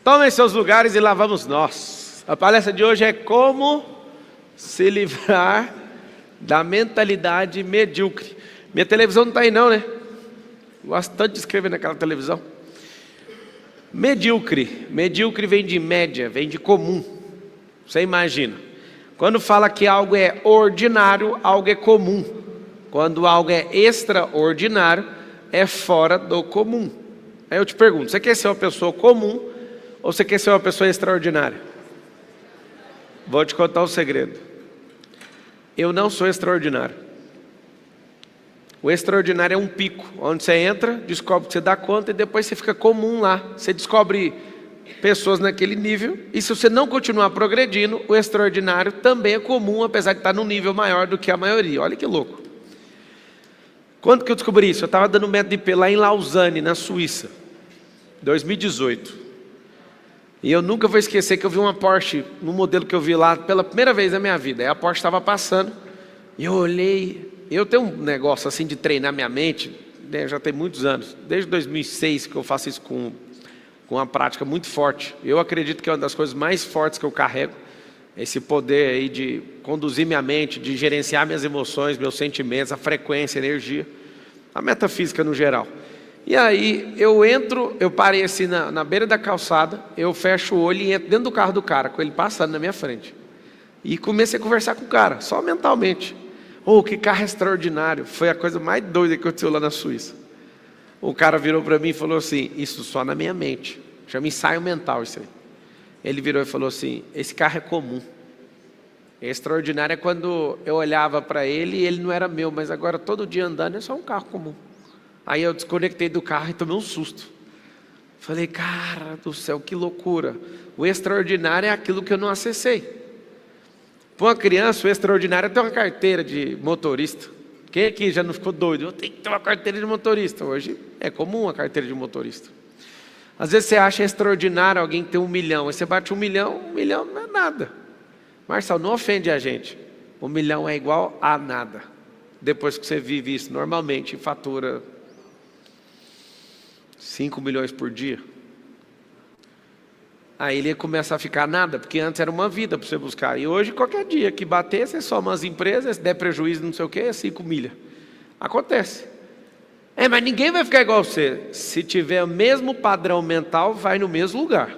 Tomem seus lugares e lá vamos nós. A palestra de hoje é como se livrar da mentalidade medíocre. Minha televisão não está aí não, né? Gosto tanto de escrever naquela televisão. Medíocre. Medíocre vem de média, vem de comum. Você imagina. Quando fala que algo é ordinário, algo é comum. Quando algo é extraordinário, é fora do comum. Aí eu te pergunto, você quer ser uma pessoa comum ou você quer ser uma pessoa extraordinária? Vou te contar um segredo. Eu não sou extraordinário. O extraordinário é um pico, onde você entra, descobre que você dá conta e depois você fica comum lá. Você descobre pessoas naquele nível e se você não continuar progredindo, o extraordinário também é comum, apesar de estar num nível maior do que a maioria. Olha que louco. Quando que eu descobri isso? Eu estava dando método IP lá em Lausanne, na Suíça, 2018. E eu nunca vou esquecer que eu vi uma Porsche, no modelo que eu vi lá, pela primeira vez na minha vida. Aí a Porsche estava passando, e eu olhei. Eu tenho um negócio assim de treinar minha mente, né, já tem muitos anos. Desde 2006 que eu faço isso com uma prática muito forte. Eu acredito que é uma das coisas mais fortes que eu carrego. Esse poder aí de conduzir minha mente, de gerenciar minhas emoções, meus sentimentos, a frequência, a energia. A metafísica no geral. E aí eu entro, eu parei assim na beira da calçada, eu fecho o olho e entro dentro do carro do cara, com ele passando na minha frente. E comecei a conversar com o cara, só mentalmente. Oh, que carro extraordinário. Foi a coisa mais doida que aconteceu lá na Suíça. O cara virou para mim e falou assim, isso só na minha mente. Chama ensaio mental isso aí. Ele virou e falou assim, esse carro é comum. Extraordinário é quando eu olhava para ele e ele não era meu, mas agora todo dia andando é só um carro comum. Aí eu desconectei do carro e tomei um susto. Falei, cara do céu, que loucura. O extraordinário é aquilo que eu não acessei. Para uma criança, o extraordinário é ter uma carteira de motorista. Quem aqui já não ficou doido? Eu tenho que ter uma carteira de motorista. Hoje é comum a carteira de motorista. Às vezes você acha extraordinário alguém ter 1 milhão. Aí você bate 1 milhão não é nada. Marcelo, não ofende a gente. 1 milhão é igual a nada. Depois que você vive isso normalmente e fatura 5 milhões por dia. Aí ele começa a ficar nada, porque antes era uma vida para você buscar. E hoje, qualquer dia que bater, você soma as empresas, se der prejuízo, não sei o que, é 5 milhas. Acontece. Mas ninguém vai ficar igual a você. Se tiver o mesmo padrão mental, vai no mesmo lugar.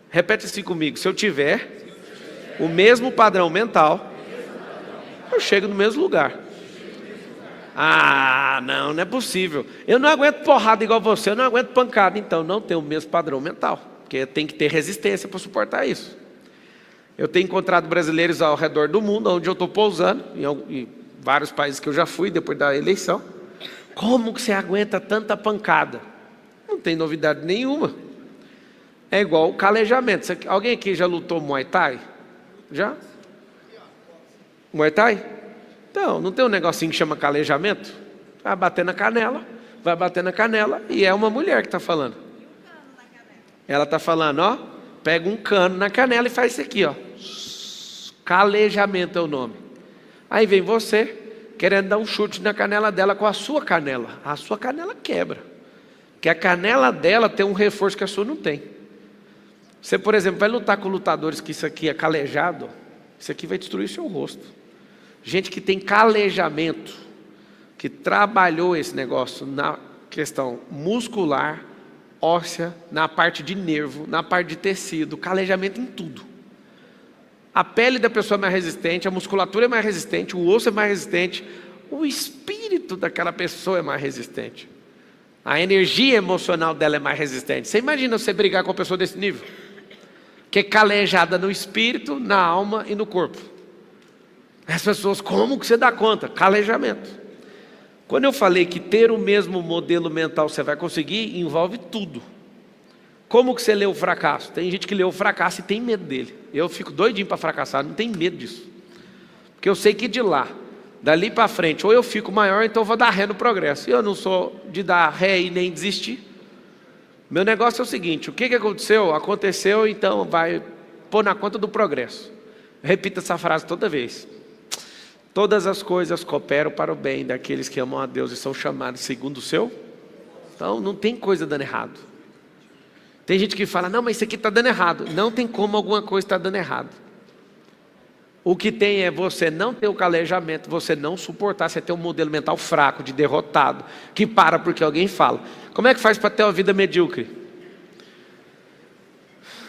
Repete assim comigo. Se eu tiver o mesmo padrão mental, eu chego no mesmo lugar. Ah, não é possível. Eu não aguento porrada igual você, eu não aguento pancada. Então, não tem o mesmo padrão mental. Porque tem que ter resistência para suportar isso. Eu tenho encontrado brasileiros ao redor do mundo, onde eu estou pousando, em vários países que eu já fui depois da eleição. Como que você aguenta tanta pancada? Não tem novidade nenhuma. É igual o calejamento. Alguém aqui já lutou Muay Thai? Já? Muay Thai? Então, não tem um negocinho que chama calejamento? Vai bater na canela e é uma mulher que está falando. Ela está falando, ó, pega um cano na canela e faz isso aqui, ó. Calejamento é o nome. Aí vem você, querendo dar um chute na canela dela com a sua canela. A sua canela quebra. Porque a canela dela tem um reforço que a sua não tem. Você, por exemplo, vai lutar com lutadores que isso aqui é calejado, isso aqui vai destruir o seu rosto. Gente que tem calejamento, que trabalhou esse negócio na questão muscular, óssea, na parte de nervo, na parte de tecido, calejamento em tudo. A pele da pessoa é mais resistente, a musculatura é mais resistente, o osso é mais resistente, o espírito daquela pessoa é mais resistente. A energia emocional dela é mais resistente. Você imagina você brigar com uma pessoa desse nível? Que é calejada no espírito, na alma e no corpo. As pessoas, como que você dá conta? Calejamento. Quando eu falei que ter o mesmo modelo mental você vai conseguir, envolve tudo. Como que você lê o fracasso? Tem gente que lê o fracasso e tem medo dele. Eu fico doidinho para fracassar, não tenho medo disso. Porque eu sei que de lá, dali para frente, ou eu fico maior, então eu vou dar ré no progresso. E eu não sou de dar ré e nem desistir. Meu negócio é o seguinte, o que aconteceu? Aconteceu, então vai pôr na conta do progresso. Repita essa frase toda vez. Todas as coisas cooperam para o bem daqueles que amam a Deus e são chamados segundo o seu. Então não tem coisa dando errado. Tem gente que fala, não, mas isso aqui está dando errado. Não tem como alguma coisa estar dando errado. O que tem é você não ter o calejamento, você não suportar, você ter um modelo mental fraco, de derrotado, que para porque alguém fala. Como é que faz para ter uma vida medíocre?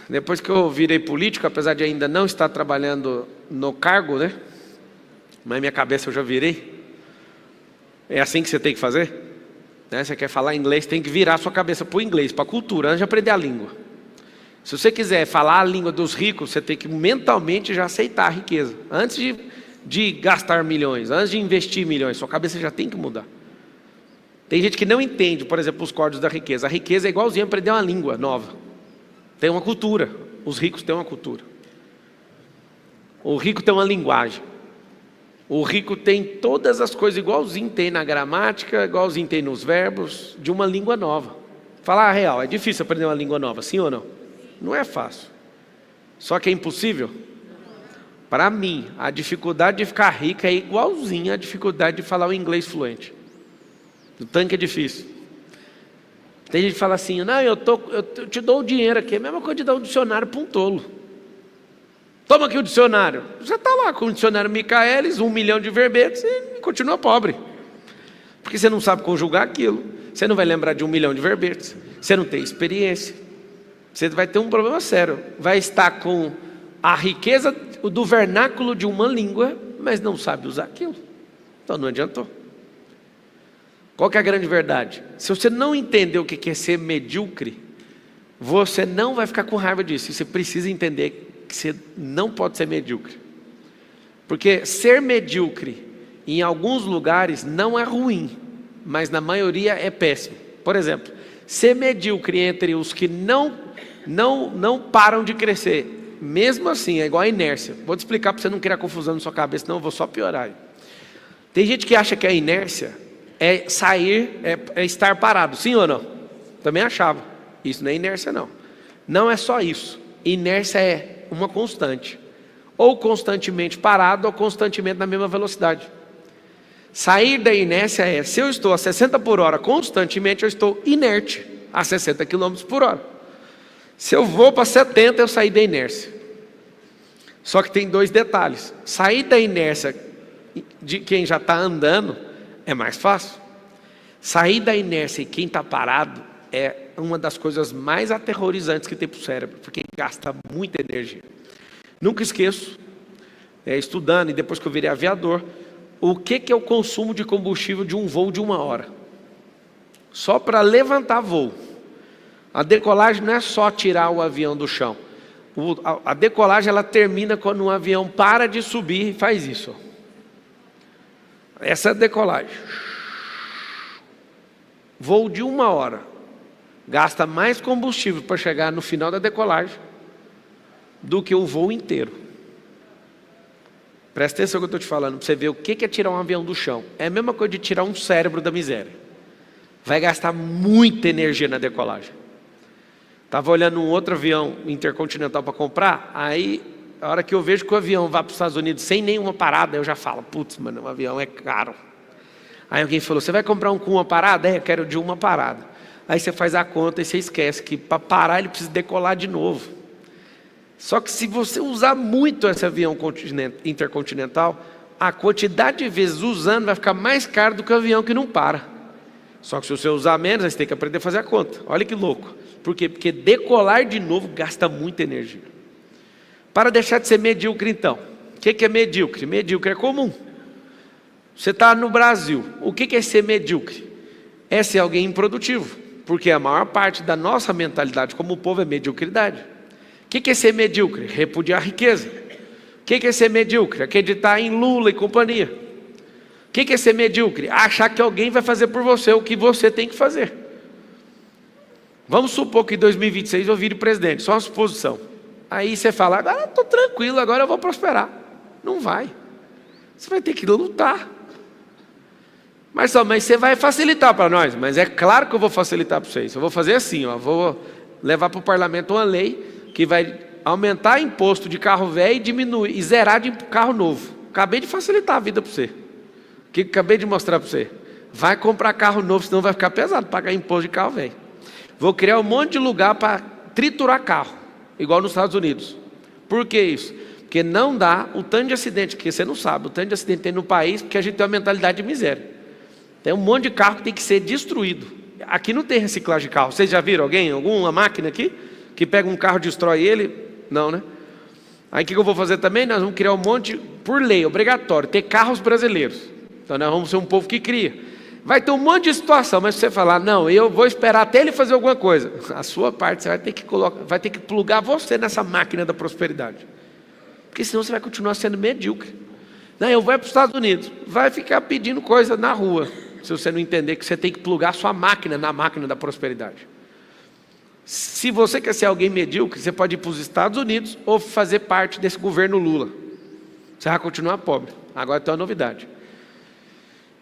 Depois que eu virei político, apesar de ainda não estar trabalhando no cargo, né? Mas minha cabeça eu já virei. É assim que você tem que fazer? Né? Você quer falar inglês, tem que virar sua cabeça para o inglês, para a cultura, antes de aprender a língua. Se você quiser falar a língua dos ricos, você tem que mentalmente já aceitar a riqueza. Antes de gastar milhões, antes de investir milhões, sua cabeça já tem que mudar. Tem gente que não entende, por exemplo, os códigos da riqueza. A riqueza é igualzinho a aprender uma língua nova. Tem uma cultura. Os ricos têm uma cultura. O rico tem uma linguagem. O rico tem todas as coisas igualzinho tem na gramática, igualzinho tem nos verbos, de uma língua nova. Falar a real, é difícil aprender uma língua nova, sim ou não? Não é fácil. Só que é impossível? Para mim, a dificuldade de ficar rico é igualzinha à dificuldade de falar o inglês fluente. O tanque é difícil. Tem gente que fala assim, não, eu te dou o dinheiro aqui, é a mesma coisa de dar um dicionário para um tolo. Toma aqui o dicionário. Você está lá com o dicionário Michaelis, 1 milhão de verbetes e continua pobre. Porque você não sabe conjugar aquilo, você não vai lembrar de 1 milhão de verbetes, você não tem experiência. Você vai ter um problema sério. Vai estar com a riqueza do vernáculo de uma língua, mas não sabe usar aquilo. Então não adiantou. Qual que é a grande verdade? Se você não entender o que é ser medíocre, você não vai ficar com raiva disso. Você precisa entender que você não pode ser medíocre. Porque ser medíocre em alguns lugares não é ruim, mas na maioria é péssimo. Por exemplo, ser medíocre entre os que não param de crescer, mesmo assim, é igual a inércia. Vou te explicar para você não criar confusão na sua cabeça, senão eu vou só piorar. Tem gente que acha que a inércia é sair, é estar parado, sim ou não? Também achava. Isso não é inércia não. Não é só isso. Inércia é uma constante. Ou constantemente parado, ou constantemente na mesma velocidade. Sair da inércia é, se eu estou a 60 por hora constantemente, eu estou inerte a 60 km por hora. Se eu vou para 70, eu saí da inércia. Só que tem 2 detalhes. Sair da inércia de quem já está andando é mais fácil. Sair da inércia e quem está parado é uma das coisas mais aterrorizantes que tem para o cérebro, porque gasta muita energia. Nunca esqueço, estudando e depois que eu virei aviador, o que é o consumo de combustível de um voo de 1 hora? Só para levantar voo. A decolagem não é só tirar o avião do chão. A decolagem ela termina quando um avião para de subir e faz isso. Essa é a decolagem. Voo de 1 hora. Gasta mais combustível para chegar no final da decolagem do que o voo inteiro. Presta atenção no que eu estou te falando, para você ver o que é tirar um avião do chão. É a mesma coisa de tirar um cérebro da miséria. Vai gastar muita energia na decolagem. Estava olhando um outro avião intercontinental para comprar, aí a hora que eu vejo que o avião vai para os Estados Unidos sem nenhuma parada, eu já falo, putz, mano, o avião é caro. Aí alguém falou, você vai comprar um com uma parada? Eu quero de uma parada. Aí você faz a conta e você esquece que para parar ele precisa decolar de novo. Só que se você usar muito esse avião intercontinental, a quantidade de vezes usando vai ficar mais caro do que o avião que não para. Só que se você usar menos, aí você tem que aprender a fazer a conta. Olha que louco. Por quê? Porque decolar de novo gasta muita energia. Para deixar de ser medíocre então. O que é medíocre? Medíocre é comum. Você está no Brasil. O que é ser medíocre? É ser alguém improdutivo. Porque a maior parte da nossa mentalidade como povo é mediocridade. O que é ser medíocre? Repudiar a riqueza. O que é ser medíocre? Acreditar em Lula e companhia. O que é ser medíocre? Achar que alguém vai fazer por você o que você tem que fazer. Vamos supor que em 2026 eu vire presidente, só uma suposição. Aí você fala, agora eu estou tranquilo, agora eu vou prosperar. Não vai. Você vai ter que lutar. Mas você vai facilitar para nós. Mas é claro que eu vou facilitar para vocês. Eu vou fazer assim, vou levar para o parlamento uma lei que vai aumentar imposto de carro velho e diminuir, e zerar de carro novo. Acabei de facilitar a vida para você. O que acabei de mostrar para você? Vai comprar carro novo, senão vai ficar pesado pagar imposto de carro velho. Vou criar um monte de lugar para triturar carro, igual nos Estados Unidos. Por que isso? Porque não dá o tanto de acidente, que você não sabe, o tanto de acidente que tem no país, porque a gente tem uma mentalidade de miséria. Tem um monte de carro que tem que ser destruído. Aqui não tem reciclagem de carro. Vocês já viram alguém, alguma máquina aqui, que pega um carro e destrói ele? Não, né? Aí o que eu vou fazer também? Nós vamos criar um monte, por lei, obrigatório, ter carros brasileiros. Então nós vamos ser um povo que cria. Vai ter um monte de situação, mas se você falar, não, eu vou esperar até ele fazer alguma coisa, a sua parte você vai ter que colocar, vai ter que plugar você nessa máquina da prosperidade. Porque senão você vai continuar sendo medíocre. Não, eu vou para os Estados Unidos, vai ficar pedindo coisa na rua, se você não entender que você tem que plugar sua máquina na máquina da prosperidade. Se você quer ser alguém medíocre, você pode ir para os Estados Unidos ou fazer parte desse governo Lula. Você vai continuar pobre. Agora tem uma novidade.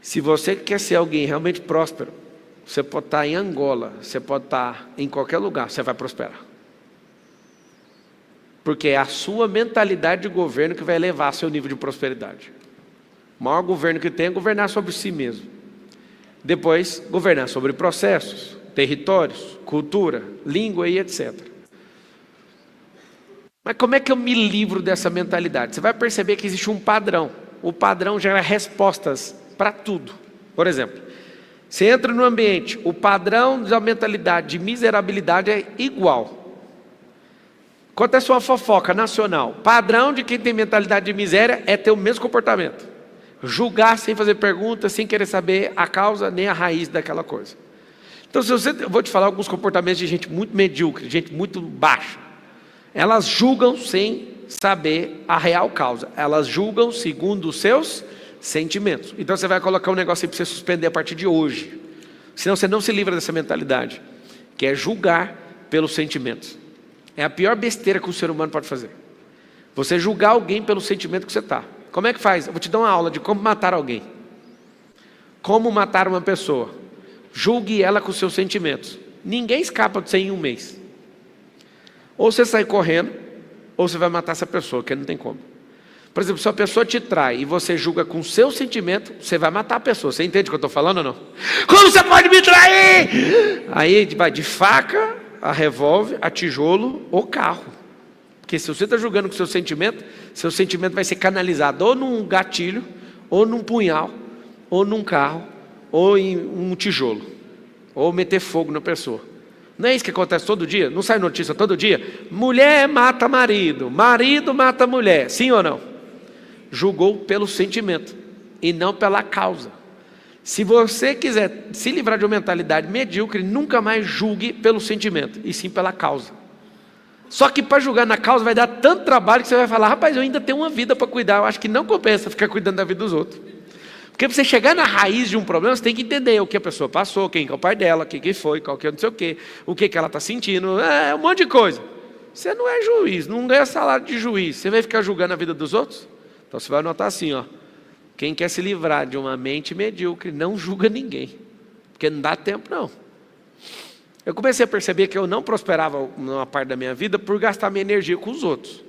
Se você quer ser alguém realmente próspero, você pode estar em Angola, você pode estar em qualquer lugar, você vai prosperar. Porque é a sua mentalidade de governo que vai elevar seu nível de prosperidade. O maior governo que tem é governar sobre si mesmo. Depois, governar sobre processos, territórios, cultura, língua e etc. Mas como é que eu me livro dessa mentalidade? Você vai perceber que existe um padrão. O padrão gera respostas para tudo. Por exemplo, você entra no ambiente, o padrão da mentalidade de miserabilidade é igual. Acontece uma fofoca nacional. Padrão de quem tem mentalidade de miséria é ter o mesmo comportamento. Julgar sem fazer perguntas, sem querer saber a causa nem a raiz daquela coisa. Então, eu vou te falar alguns comportamentos de gente muito medíocre, gente muito baixa. Elas julgam sem saber a real causa. Elas julgam segundo os seus sentimentos. Então você vai colocar um negócio aí para você suspender a partir de hoje. Senão você não se livra dessa mentalidade, que é julgar pelos sentimentos. É a pior besteira que o ser humano pode fazer. Você julgar alguém pelo sentimento que você está. Como é que faz? Eu vou te dar uma aula de como matar alguém. Como matar uma pessoa. Julgue ela com os seus sentimentos. Ninguém escapa de você em um mês. Ou você sai correndo, ou você vai matar essa pessoa, que não tem como. Por exemplo, se a pessoa te trai e você julga com o seu sentimento, você vai matar a pessoa. Você entende o que eu estou falando ou não? Como você pode me trair? Aí vai de faca, a revólver, a tijolo ou carro. Porque se você está julgando com o seu sentimento vai ser canalizado ou num gatilho, ou num punhal, ou num carro, ou em um tijolo, ou meter fogo na pessoa. Não é isso que acontece todo dia? Não sai notícia todo dia? Mulher mata marido, marido mata mulher, sim ou não? Julgou pelo sentimento e não pela causa. Se você quiser se livrar de uma mentalidade medíocre, nunca mais julgue pelo sentimento, e sim pela causa. Só que para julgar na causa vai dar tanto trabalho que você vai falar, rapaz, eu ainda tenho uma vida para cuidar, eu acho que não compensa ficar cuidando da vida dos outros. Porque para você chegar na raiz de um problema, você tem que entender o que a pessoa passou, quem é o pai dela, quem que foi, qual que é não sei o que ela está sentindo, um monte de coisa. Você não é juiz, não ganha salário de juiz, você vai ficar julgando a vida dos outros? Então você vai anotar assim, ó, quem quer se livrar de uma mente medíocre, não julga ninguém, porque não dá tempo não. Eu comecei a perceber que eu não prosperava numa parte da minha vida por gastar minha energia com os outros.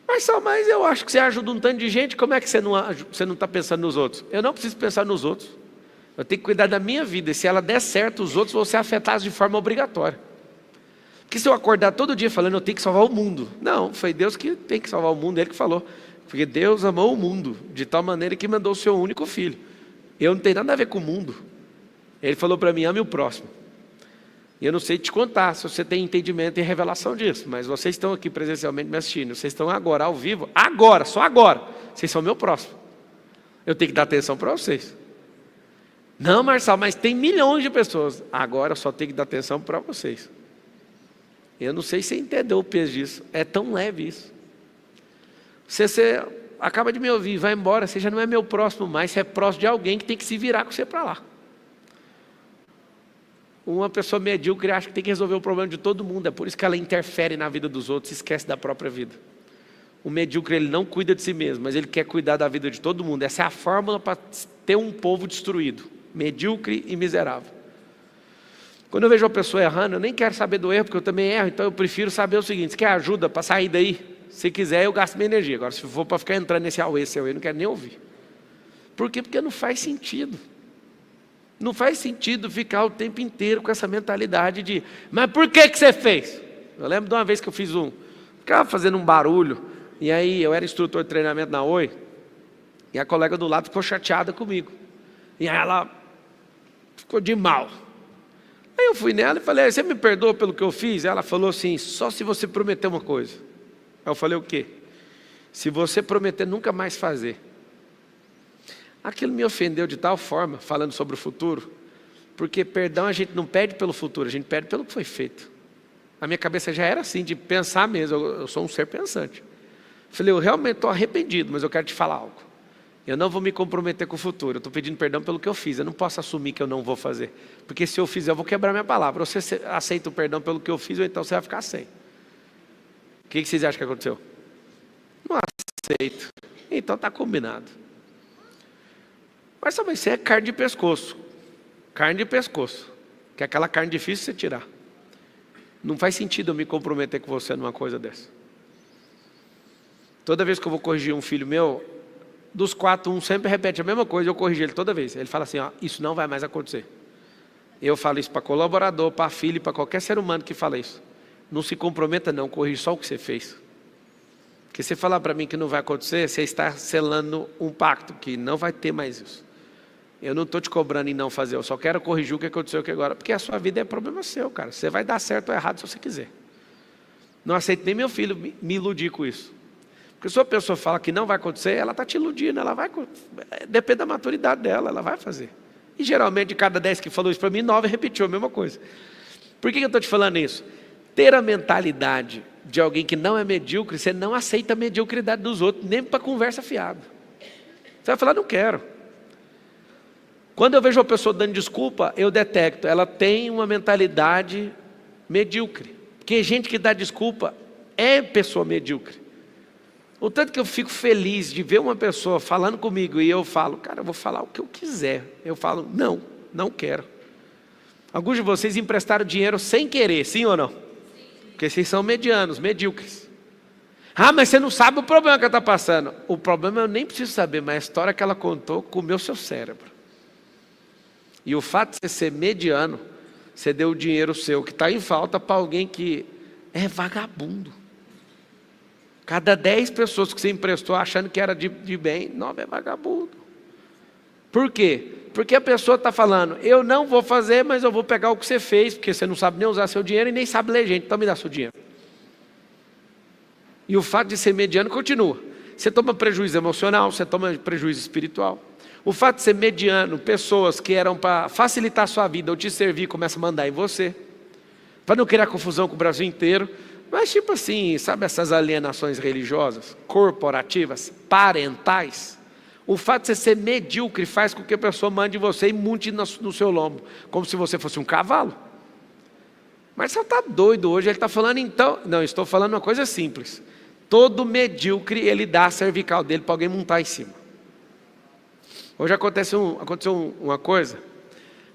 Mas eu acho que você ajuda um tanto de gente, como é que você não está pensando nos outros? Eu não preciso pensar nos outros. Eu tenho que cuidar da minha vida, e se ela der certo, os outros vão ser afetados de forma obrigatória. Porque se eu acordar todo dia falando, eu tenho que salvar o mundo. Não, foi Deus que tem que salvar o mundo, Ele que falou. Porque Deus amou o mundo, de tal maneira que mandou o seu único filho. Eu não tenho nada a ver com o mundo. Ele falou para mim, ame o próximo. E eu não sei te contar se você tem entendimento e revelação disso, mas vocês estão aqui presencialmente me assistindo, vocês estão agora ao vivo, agora, só agora, vocês são meu próximo. Eu tenho que dar atenção para vocês. Não, Marçal, mas tem milhões de pessoas. Agora eu só tenho que dar atenção para vocês. Eu não sei se você entendeu o peso disso, é tão leve isso. Você acaba de me ouvir, vai embora, você já não é meu próximo mais, você é próximo de alguém que tem que se virar com você para lá. Uma pessoa medíocre acha que tem que resolver o problema de todo mundo, é por isso que ela interfere na vida dos outros e esquece da própria vida. O medíocre, ele não cuida de si mesmo, mas ele quer cuidar da vida de todo mundo. Essa é a fórmula para ter um povo destruído, medíocre e miserável. Quando eu vejo uma pessoa errando, eu nem quero saber do erro, porque eu também erro, então eu prefiro saber o seguinte, você quer ajuda para sair daí? Se quiser, eu gasto minha energia. Agora, se for para ficar entrando nesse auê, eu não quero nem ouvir. Por quê? Porque não faz sentido. Não faz sentido ficar o tempo inteiro com essa mentalidade de, mas por que você fez? Eu lembro de uma vez que eu ficava fazendo um barulho, e aí eu era instrutor de treinamento na Oi, e a colega do lado ficou chateada comigo. E aí ela ficou de mal. Aí eu fui nela e falei, você me perdoa pelo que eu fiz? Ela falou assim, só se você prometer uma coisa. Aí eu falei, o quê? Se você prometer nunca mais fazer. Aquilo me ofendeu de tal forma, falando sobre o futuro, porque perdão a gente não pede pelo futuro, a gente pede pelo que foi feito. A minha cabeça já era assim, de pensar mesmo, eu sou um ser pensante. Falei, eu realmente estou arrependido, mas eu quero te falar algo. Eu não vou me comprometer com o futuro, eu estou pedindo perdão pelo que eu fiz, eu não posso assumir que eu não vou fazer. Porque se eu fizer, eu vou quebrar minha palavra. Ou você aceita o perdão pelo que eu fiz, ou então você vai ficar sem. O que vocês acham que aconteceu? Não aceito. Então está combinado. Mas também, isso é carne de pescoço. Carne de pescoço. Que é aquela carne difícil de você tirar. Não faz sentido eu me comprometer com você numa coisa dessa. Toda vez que eu vou corrigir um filho meu, dos 4, um sempre repete a mesma coisa, eu corrijo ele toda vez. Ele fala assim, ó, isso não vai mais acontecer. Eu falo isso para colaborador, para filho, para qualquer ser humano que fala isso. Não se comprometa não, corrija só o que você fez. Porque se falar para mim que não vai acontecer, você está selando um pacto, que não vai ter mais isso. Eu não estou te cobrando em não fazer, eu só quero corrigir o que aconteceu aqui agora. Porque a sua vida é problema seu, cara. Você vai dar certo ou errado se você quiser. Não aceito nem meu filho me iludir com isso. Porque se a pessoa fala que não vai acontecer, ela está te iludindo, depende da maturidade dela, ela vai fazer. E geralmente de cada 10 que falou isso para mim, 9 repetiu a mesma coisa. Por que eu estou te falando isso? Ter a mentalidade de alguém que não é medíocre, você não aceita a mediocridade dos outros, nem para conversa fiada. Você vai falar, não quero. Quando eu vejo uma pessoa dando desculpa, eu detecto, ela tem uma mentalidade medíocre. Porque gente que dá desculpa é pessoa medíocre. O tanto que eu fico feliz de ver uma pessoa falando comigo e eu falo, cara, eu vou falar o que eu quiser. Eu falo, não quero. Alguns de vocês emprestaram dinheiro sem querer, sim ou não? Porque vocês são medianos, medíocres. Ah, mas você não sabe o problema que ela está passando. O problema eu nem preciso saber, mas a história que ela contou comeu seu cérebro. E o fato de você ser mediano, você deu o dinheiro seu que está em falta para alguém que é vagabundo. Cada 10 pessoas que você emprestou achando que era de bem, 9 é vagabundo. Por quê? Porque a pessoa está falando, eu não vou fazer, mas eu vou pegar o que você fez, porque você não sabe nem usar seu dinheiro e nem sabe ler gente, então me dá seu dinheiro. E o fato de ser mediano continua. Você toma prejuízo emocional, você toma prejuízo espiritual. O fato de ser mediano, pessoas que eram para facilitar a sua vida ou te servir, começam a mandar em você. Para não criar confusão com o Brasil inteiro. Mas tipo assim, sabe essas alienações religiosas, corporativas, parentais? O fato de você ser medíocre faz com que a pessoa mande você e monte no seu lombo, como se você fosse um cavalo. Mas você está doido hoje, ele está falando então... Não, estou falando uma coisa simples. Todo medíocre, ele dá a cervical dele para alguém montar em cima. Hoje aconteceu uma coisa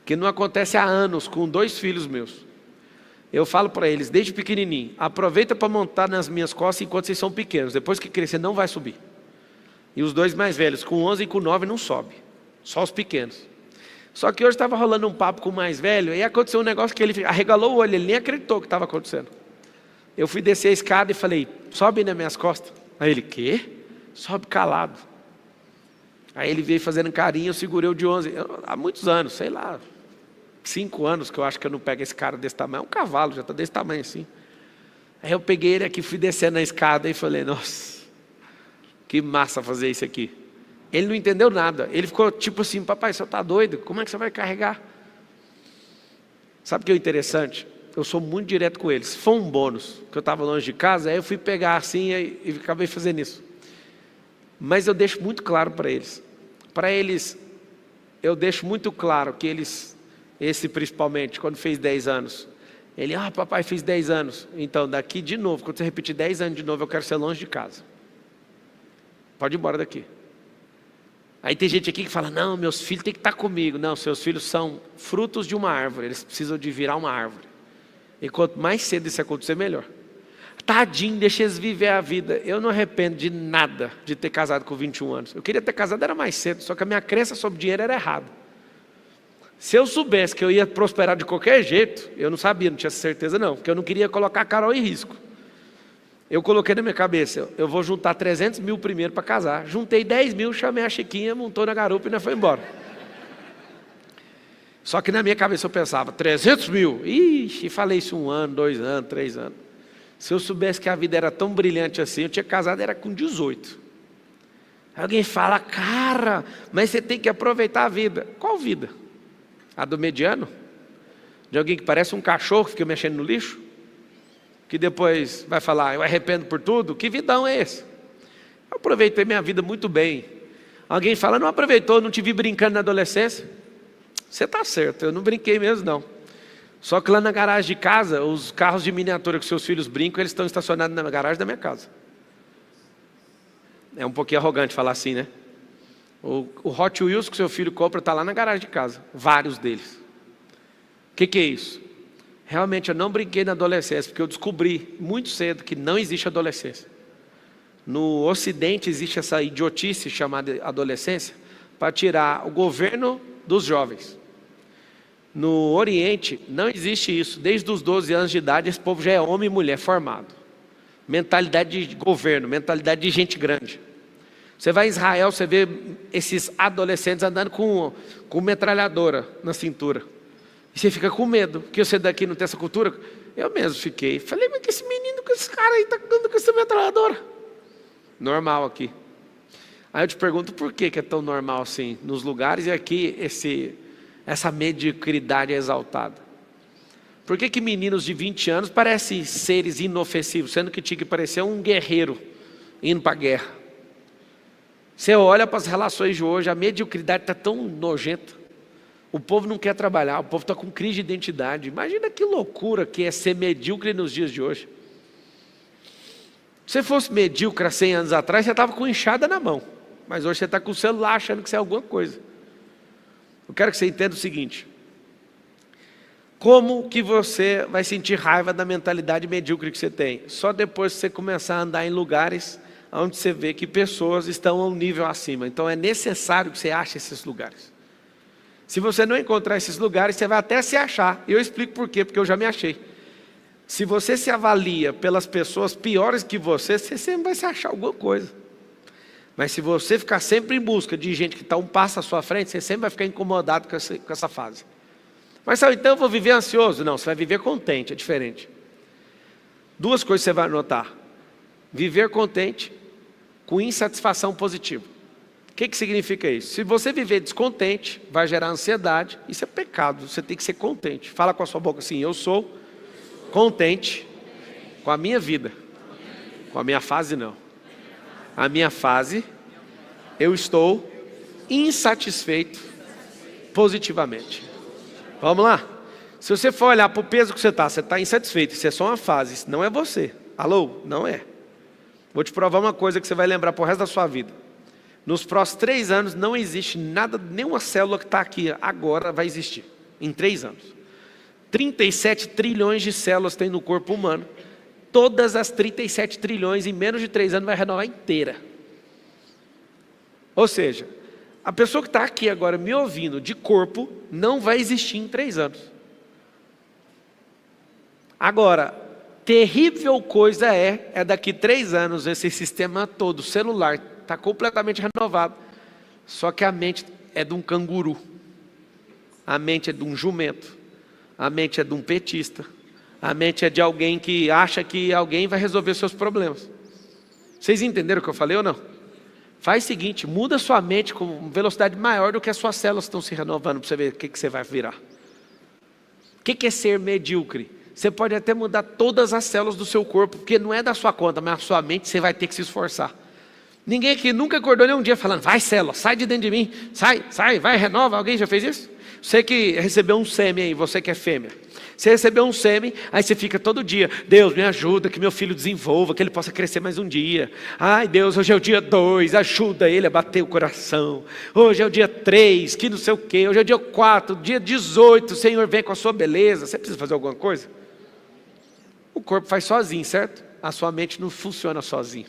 que não acontece há anos com 2 filhos meus. Eu falo para eles, desde pequenininho, aproveita para montar nas minhas costas enquanto vocês são pequenos. Depois que crescer, não vai subir. E os 2 mais velhos, com 11 e com 9, não sobe. Só os pequenos. Só que hoje estava rolando um papo com o mais velho, e aconteceu um negócio que ele arregalou o olho, ele nem acreditou que estava acontecendo. Eu fui descer a escada e falei, sobe nas minhas costas. Aí ele, quê? Sobe calado. Aí ele veio fazendo carinho, eu segurei o de 11, há muitos anos, sei lá, 5 anos que eu acho que eu não pego esse cara desse tamanho, é um cavalo, já está desse tamanho assim. Aí eu peguei ele aqui, fui descendo na escada e falei, nossa, que massa fazer isso aqui. Ele não entendeu nada, ele ficou tipo assim, papai, você está doido? Como é que você vai carregar? Sabe o que é interessante? Eu sou muito direto com eles. Foi um bônus, que eu estava longe de casa, aí eu fui pegar assim e acabei fazendo isso. Mas eu deixo muito claro para eles. Para eles, eu deixo muito claro que eles... Esse principalmente, quando fez 10 anos. Ele, papai, fiz 10 anos. Então, daqui de novo, quando você repetir 10 anos de novo, eu quero ser longe de casa. Pode ir embora daqui. Aí tem gente aqui que fala, não, meus filhos têm que estar comigo. Não, seus filhos são frutos de uma árvore. Eles precisam de virar uma árvore. E quanto mais cedo isso acontecer, melhor. Tadinho, deixa eles viver a vida. Eu não arrependo de nada de ter casado com 21 anos. Eu queria ter casado, era mais cedo. Só que a minha crença sobre dinheiro era errada. Se eu soubesse que eu ia prosperar de qualquer jeito, eu não sabia, não tinha certeza não, porque eu não queria colocar a Carol em risco. Eu coloquei na minha cabeça, eu vou juntar 300 mil primeiro para casar. Juntei 10 mil, chamei a Chiquinha, montou na garupa e nós foi embora. Só que na minha cabeça eu pensava, 300 mil? Ixi, falei isso 1 ano, 2 anos, 3 anos. Se eu soubesse que a vida era tão brilhante assim, eu tinha casado era com 18. Alguém fala, cara, mas você tem que aproveitar a vida. Qual vida? A do mediano? De alguém que parece um cachorro que fica mexendo no lixo? Que depois vai falar, eu arrependo por tudo? Que vidão é esse? Eu aproveitei minha vida muito bem. Alguém fala, não aproveitou, não te vi brincando na adolescência? Você está certo, eu não brinquei mesmo não. Só que lá na garagem de casa, os carros de miniatura que seus filhos brincam, eles estão estacionados na garagem da minha casa. É um pouquinho arrogante falar assim, né? O Hot Wheels que seu filho compra está lá na garagem de casa. Vários deles. O que é isso? Realmente eu não brinquei na adolescência, porque eu descobri muito cedo que não existe adolescência. No Ocidente existe essa idiotice chamada adolescência para tirar o governo dos jovens. No Oriente não existe isso. Desde os 12 anos de idade esse povo já é homem e mulher formado. Mentalidade de governo, mentalidade de gente grande. Você vai em Israel, você vê esses adolescentes andando com metralhadora na cintura. E você fica com medo, porque você daqui não tem essa cultura. Eu mesmo fiquei. Falei, mas que esse menino, que esse cara aí está andando com essa metralhadora? Normal aqui. Aí eu te pergunto, por que é tão normal assim nos lugares e aqui essa mediocridade é exaltada? Por que meninos de 20 anos parecem seres inofensivos, sendo que tinha que parecer um guerreiro indo para a guerra? Você olha para as relações de hoje, a mediocridade está tão nojenta. O povo não quer trabalhar, o povo está com crise de identidade. Imagina que loucura que é ser medíocre nos dias de hoje. Se você fosse medíocre há 100 anos atrás, você estava com enxada na mão. Mas hoje você está com o celular achando que você é alguma coisa. Eu quero que você entenda o seguinte. Como que você vai sentir raiva da mentalidade medíocre que você tem? Só depois que você começar a andar em lugares onde você vê que pessoas estão a um nível acima. Então é necessário que você ache esses lugares. Se você não encontrar esses lugares, você vai até se achar. E eu explico por quê, porque eu já me achei. Se você se avalia pelas pessoas piores que você sempre vai se achar alguma coisa. Mas se você ficar sempre em busca de gente que está um passo à sua frente, você sempre vai ficar incomodado com essa fase. Mas então eu vou viver ansioso? Não, você vai viver contente, é diferente. 2 coisas você vai notar. Viver contente com insatisfação positiva. O que significa isso? Se você viver descontente, vai gerar ansiedade. Isso é pecado, você tem que ser contente. Fala com a sua boca assim, eu sou contente com a minha vida. Com a minha fase não. A minha fase, eu estou insatisfeito positivamente. Vamos lá? Se você for olhar para o peso que você está insatisfeito. Isso é só uma fase, isso não é você. Alô? Não é. Vou te provar uma coisa que você vai lembrar para o resto da sua vida. Nos próximos 3 anos não existe nada, nenhuma célula que está aqui agora vai existir. Em 3 anos. 37 trilhões de células tem no corpo humano. Todas as 37 trilhões em menos de 3 anos vai renovar inteira. Ou seja, a pessoa que está aqui agora me ouvindo de corpo não vai existir em 3 anos. Agora, terrível coisa é daqui 3 anos esse sistema todo, celular, está completamente renovado. Só que a mente é de um canguru. A mente é de um jumento. A mente é de um petista. A mente é de alguém que acha que alguém vai resolver seus problemas. Vocês entenderam o que eu falei ou não? Faz o seguinte, muda sua mente com velocidade maior do que as suas células estão se renovando para você ver o que você vai virar. O que é ser medíocre? Você pode até mudar todas as células do seu corpo, porque não é da sua conta, mas a sua mente você vai ter que se esforçar. Ninguém aqui nunca acordou nem um dia falando, vai célula, sai de dentro de mim, sai, vai, renova. Alguém já fez isso? Você que recebeu um sêmen aí, você que é fêmea. Você recebeu um sêmen, aí você fica todo dia, Deus me ajuda, que meu filho desenvolva, que ele possa crescer mais um dia. Ai Deus, hoje é o dia 2, ajuda ele a bater o coração. Hoje é o dia 3, que não sei o quê. Hoje é o dia 4, dia 18, o Senhor vem com a sua beleza. Você precisa fazer alguma coisa? O corpo faz sozinho, certo? A sua mente não funciona sozinha.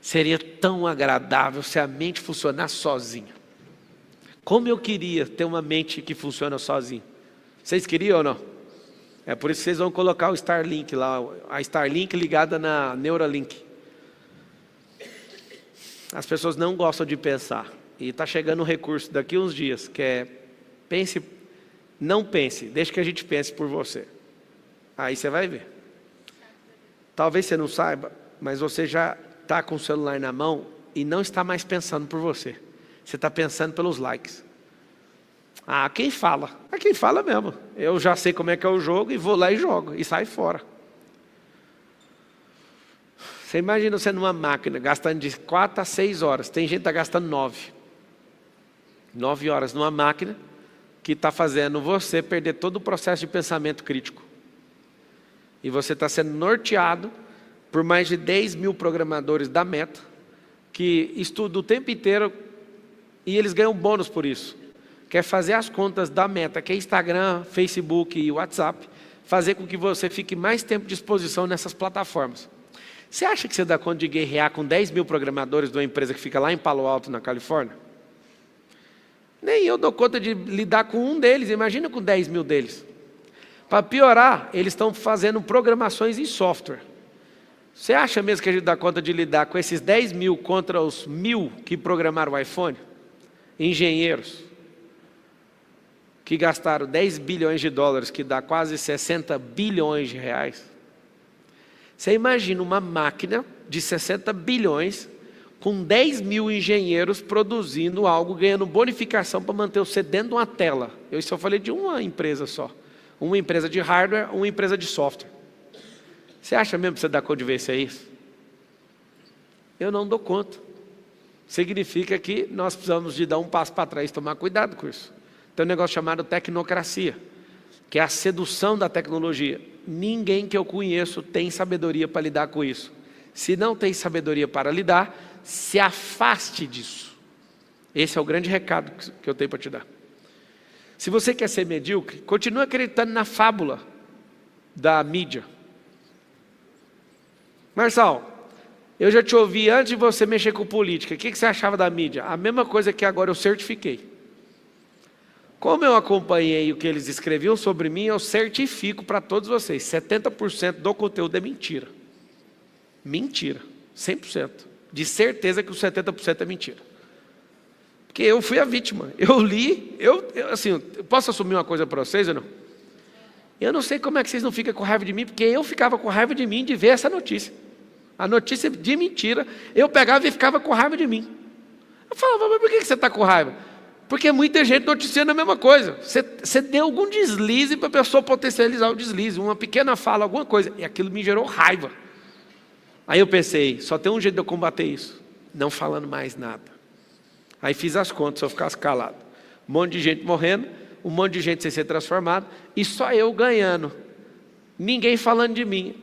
Seria tão agradável se a mente funcionasse sozinha. Como eu queria ter uma mente que funciona sozinho. Vocês queriam ou não? É por isso que vocês vão colocar o Starlink lá, a Starlink ligada na Neuralink. As pessoas não gostam de pensar. E está chegando um recurso daqui uns dias, que é, não pense, deixe que a gente pense por você. Aí você vai ver. Talvez você não saiba, mas você já está com o celular na mão e não está mais pensando por você. Você está pensando pelos likes. Ah, quem fala? É quem fala mesmo. Eu já sei como é que é o jogo e vou lá e jogo. E sai fora. Você imagina você numa máquina gastando de 4 a 6 horas. Tem gente que está gastando 9. 9 horas numa máquina que está fazendo você perder todo o processo de pensamento crítico. E você está sendo norteado por mais de 10 mil programadores da Meta, que estudam o tempo inteiro e eles ganham bônus por isso. Quer fazer as contas da Meta, que é Instagram, Facebook e WhatsApp, fazer com que você fique mais tempo de exposição nessas plataformas. Você acha que você dá conta de guerrear com 10 mil programadores de uma empresa que fica lá em Palo Alto, na Califórnia? Nem eu dou conta de lidar com um deles, imagina com 10 mil deles. Para piorar, eles estão fazendo programações em software. Você acha mesmo que a gente dá conta de lidar com esses 10 mil contra os 1000 que programaram o iPhone? Engenheiros que gastaram 10 bilhões de dólares, que dá quase 60 bilhões de reais. Você imagina uma máquina de 60 bilhões com 10 mil engenheiros produzindo algo, ganhando bonificação para manter você dentro de uma tela. Eu só falei de uma empresa só. Uma empresa de hardware, uma empresa de software. Você acha mesmo que você dá conta de ver se é isso? Eu não dou conta. Significa que nós precisamos de dar um passo para trás e tomar cuidado com isso. Tem um negócio chamado tecnocracia, que é a sedução da tecnologia. Ninguém que eu conheço tem sabedoria para lidar com isso. Se não tem sabedoria para lidar, se afaste disso. Esse é o grande recado que eu tenho para te dar. Se você quer ser medíocre, continue acreditando na fábula da mídia. Marçal, eu já te ouvi antes de você mexer com política. O que você achava da mídia? A mesma coisa que agora eu certifiquei. Como eu acompanhei o que eles escreviam sobre mim, eu certifico para todos vocês, 70% do conteúdo é mentira. Mentira, 100%. De certeza que os 70% é mentira. Porque eu fui a vítima. Eu li, assim, eu posso assumir uma coisa para vocês ou não? Eu não sei como é que vocês não ficam com raiva de mim, porque eu ficava com raiva de mim de ver essa notícia. A notícia de mentira, eu pegava e ficava com raiva de mim. Eu falava, mas por que você está com raiva? Porque muita gente noticiando a mesma coisa. Você deu algum deslize para a pessoa potencializar o deslize, uma pequena fala, alguma coisa, e aquilo me gerou raiva. Aí eu pensei, só tem um jeito de eu combater isso, não falando mais nada. Aí fiz as contas, se eu ficasse calado. Um monte de gente morrendo, um monte de gente sem ser transformado, e só eu ganhando. Ninguém falando de mim.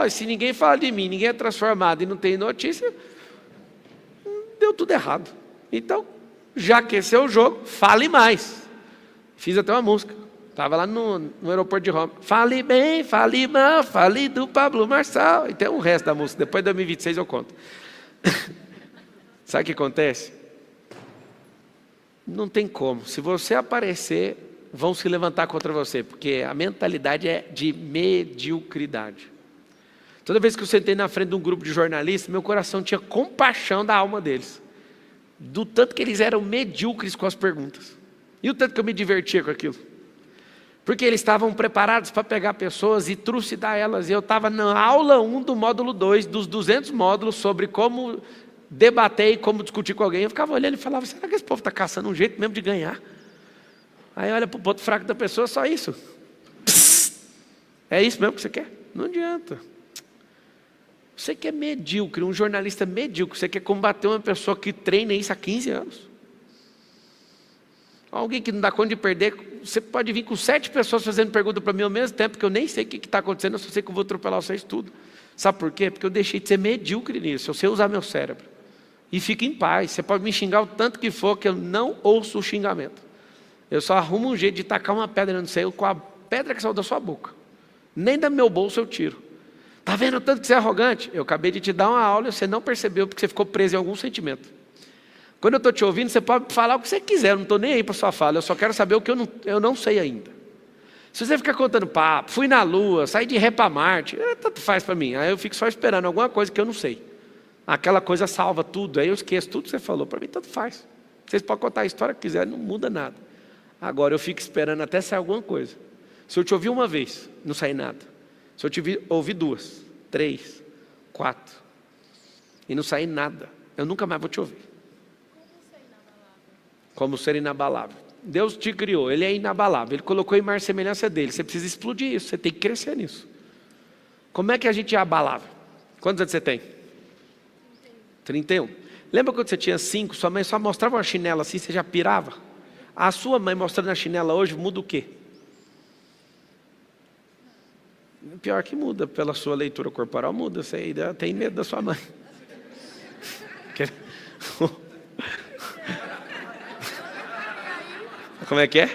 Se ninguém fala de mim, ninguém é transformado e não tem notícia, deu tudo errado. Então, já que esse é o jogo, fale mais. Fiz até uma música. Estava lá no aeroporto de Roma. Fale bem, fale mal, fale do Pablo Marçal. E tem o resto da música. Depois de 2026 eu conto. Sabe o que acontece? Não tem como. Se você aparecer, vão se levantar contra você. Porque a mentalidade é de mediocridade. Toda vez que eu sentei na frente de um grupo de jornalistas, meu coração tinha compaixão da alma deles. Do tanto que eles eram medíocres com as perguntas. E o tanto que eu me divertia com aquilo. Porque eles estavam preparados para pegar pessoas e trucidar elas. E eu estava na aula 1 do módulo 2, dos 200 módulos, sobre como debater e como discutir com alguém. Eu ficava olhando e falava, será que esse povo está caçando um jeito mesmo de ganhar? Aí olha para o ponto fraco da pessoa, só isso. Psst, é isso mesmo que você quer? Não adianta. Você que é medíocre, um jornalista medíocre, você quer combater uma pessoa que treina isso há 15 anos. Alguém que não dá conta de perder, você pode vir com 7 pessoas fazendo pergunta para mim ao mesmo tempo, que eu nem sei o que está acontecendo, eu só sei que eu vou atropelar vocês tudo. Sabe por quê? Porque eu deixei de ser medíocre nisso, eu sei usar meu cérebro. E fique em paz, você pode me xingar o tanto que for, que eu não ouço o xingamento. Eu só arrumo um jeito de tacar uma pedra no céu com a pedra que saiu da sua boca. Nem do meu bolso eu tiro. Está vendo o tanto que você é arrogante? Eu acabei de te dar uma aula e você não percebeu porque você ficou preso em algum sentimento. Quando eu estou te ouvindo, você pode falar o que você quiser, eu não estou nem aí para sua fala, eu só quero saber o que eu não sei ainda. Se você ficar contando papo, fui na Lua, saí de ré para Marte, tanto faz para mim. Aí eu fico só esperando alguma coisa que eu não sei. Aquela coisa salva tudo, aí eu esqueço tudo que você falou. Para mim, tanto faz. Vocês podem contar a história que quiserem, não muda nada. Agora eu fico esperando até sair alguma coisa. Se eu te ouvir uma vez, não sair nada. Se eu te ouvir 2, 3, 4, e não sair nada, eu nunca mais vou te ouvir. Como ser inabalável. Deus te criou, Ele é inabalável. Ele colocou em imagem e semelhança dele. Você precisa explodir isso, você tem que crescer nisso. Como é que a gente é abalável? Quantos anos você tem? 31. Lembra quando você tinha 5, sua mãe só mostrava uma chinela assim, você já pirava? A sua mãe mostrando a chinela hoje, muda o quê? Pior que muda, pela sua leitura corporal muda. Você ainda tem medo da sua mãe. Como é que é?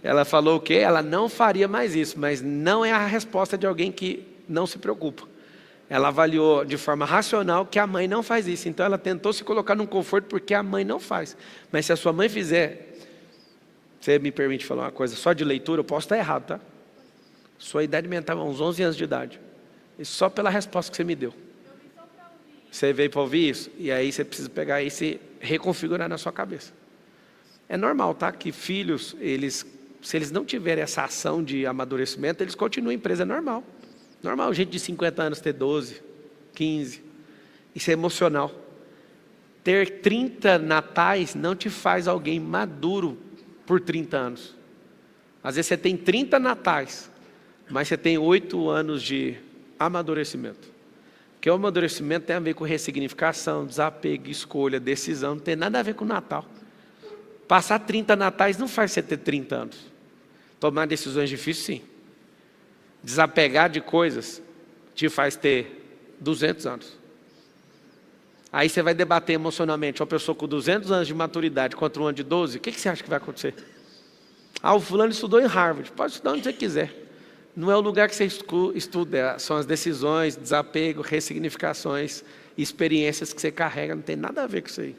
Ela falou o quê? Ela não faria mais isso, mas não é a resposta de alguém que não se preocupa. Ela avaliou de forma racional que a mãe não faz isso, então ela tentou se colocar num conforto porque a mãe não faz. Mas se a sua mãe fizer, você me permite falar uma coisa, só de leitura, eu posso estar errado, tá? Sua idade mental é uns 11 anos de idade. E só pela resposta que você me deu. Você veio para ouvir isso? E aí você precisa pegar e se reconfigurar na sua cabeça. É normal, tá? Que filhos, se eles não tiverem essa ação de amadurecimento, eles continuam em empresa, é normal. Normal, gente de 50 anos ter 12, 15. Isso é emocional. Ter 30 natais não te faz alguém maduro por 30 anos. Às vezes você tem 30 natais, mas você tem 8 anos de amadurecimento. Porque o amadurecimento tem a ver com ressignificação, desapego, escolha, decisão, não tem nada a ver com o Natal. Passar 30 natais não faz você ter 30 anos. Tomar decisões difíceis, sim. Desapegar de coisas te faz ter 200 anos. Aí você vai debater emocionalmente uma pessoa com 200 anos de maturidade contra um ano de 12, o que você acha que vai acontecer? O fulano estudou em Harvard, pode estudar onde você quiser. Não é o lugar que você estuda, são as decisões, desapego, ressignificações, experiências que você carrega, não tem nada a ver com isso aí.